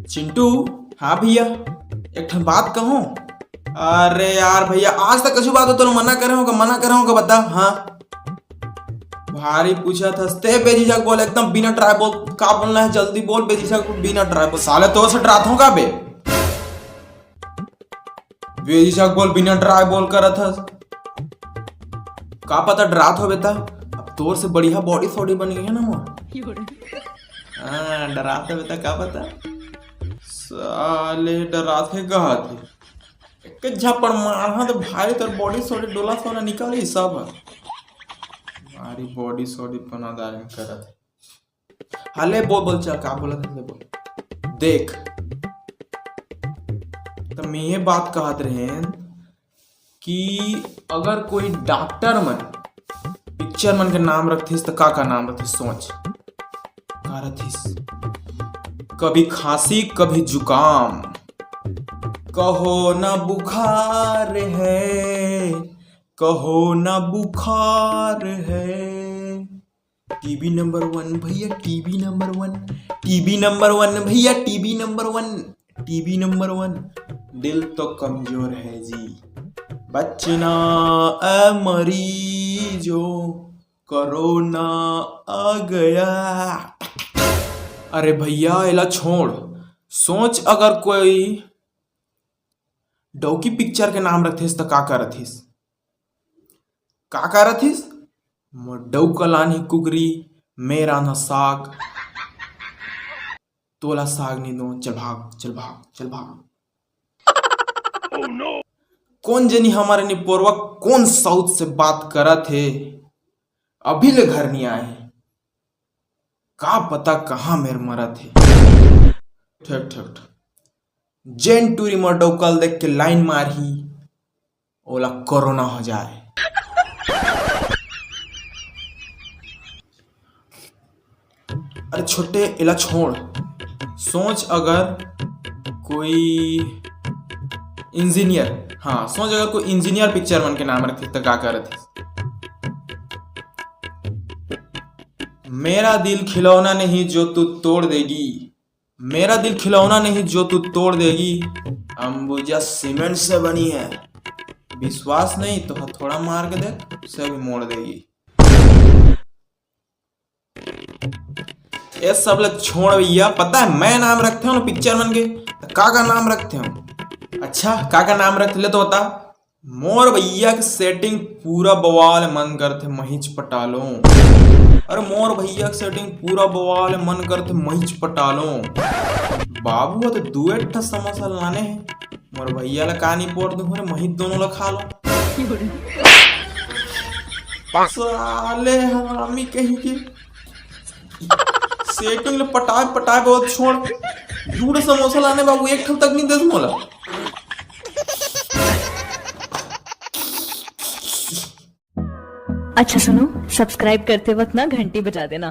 चिंटू। हाँ भैया, एक ठन बात कहूँ। अरे यार भैया, आज तक कछु बात हो तो मना करे हो का बता। हाँ भारी पूछा था ते बेझिझक बोल, एकदम बिना ट्राई बोल। का बोलना है जल्दी बोल, बेझिझक बिना ट्राई बोल। साले तो से डराता हूँ का बे? बेझिझक बोल, बिना ट्राई बोल कर था। का पता डरात हो बेटा, अब तोर से बढ़िया बॉडी सॉडी बन गई है ना मोर। हाँ डराते बेटा, का पता। साले डराते कहा थे, एक झपड़ मारा तो भाई तेरे बॉडी सॉडी डोला सोना निकाली सब। हमारी बॉडी सॉडी बना दार में करत है। हाले बोल बोल, चल का बोला था बोल। देख तो मैं ये बात कहत रहे कि अगर कोई डॉक्टर मन पिक्चर मन के नाम रखथिस तो का नाम रखथिस? सोच का रखथिस? कभी खांसी कभी जुकाम, कहो ना बुखार है, कहो ना बुखार है। टीबी नंबर 1 भैया, टीबी नंबर 1, टीबी नंबर 1 भैया, टीबी नंबर 1, टीबी नंबर 1। दिल तो कमजोर है जी, बचना ए मरीजो, कोरोना आ गया। अरे भैया एला छोड़, सोच अगर कोई डौकी पिक्चर के नाम रखथिस तो का रखथिस? का रखथिस? डौकलानी कुकरी मेरा न साग, तोला साग नहीं दो, चल भाग चल भाग चल भाग। oh, no. कौन जनी हमारे निपोरवा कौन साउथ से बात करा थे, अभी ले घर नहीं आए, का पता कहाँ मेरे मरा थे। ठक ठक जेन टूरी मडौकल देख के लाइन मारही, ओला कोरोना हो जाए। अरे छोटे एला छोड़, सोच अगर कोई इंजीनियर, हाँ सोच अगर कोई इंजीनियर पिक्चर मन के नाम रखती तो का करत? मेरा दिल खिलौना नहीं जो तू तोड़ देगी, मेरा दिल खिलौना नहीं जो तू तोड़ देगी, अंबुजा सीमेंट से बनी है, विश्वास नहीं तो हथौड़ा मार के देख सब मोड़ देगी। ये सब लोग छोड़ भैया, पता है मैं नाम रखते हो ना पिक्चर मन के, का नाम रखते हो? अच्छा का नाम रखते ले तो बता। मोर भैया की सेटिंग पूरा बवाल मन करते महिच पटालो। अरे मोर भैया की सेटिंग पूरा बवाल मन करते महिच पटालो। बाबू तो दुएट था समोसा लाने हैं, मोर भैया ला कानी पोर दूं, महित दोनों ला खा लो। साले हरामी कहीं के सेटिंग ले पटाए पटाए बहुत छोड़, दूर समोसा लाने बाबू एक ठल तक नहीं दे मोला। अच्छा सुनो, सब्सक्राइब करते वक्त ना घंटी बजा देना।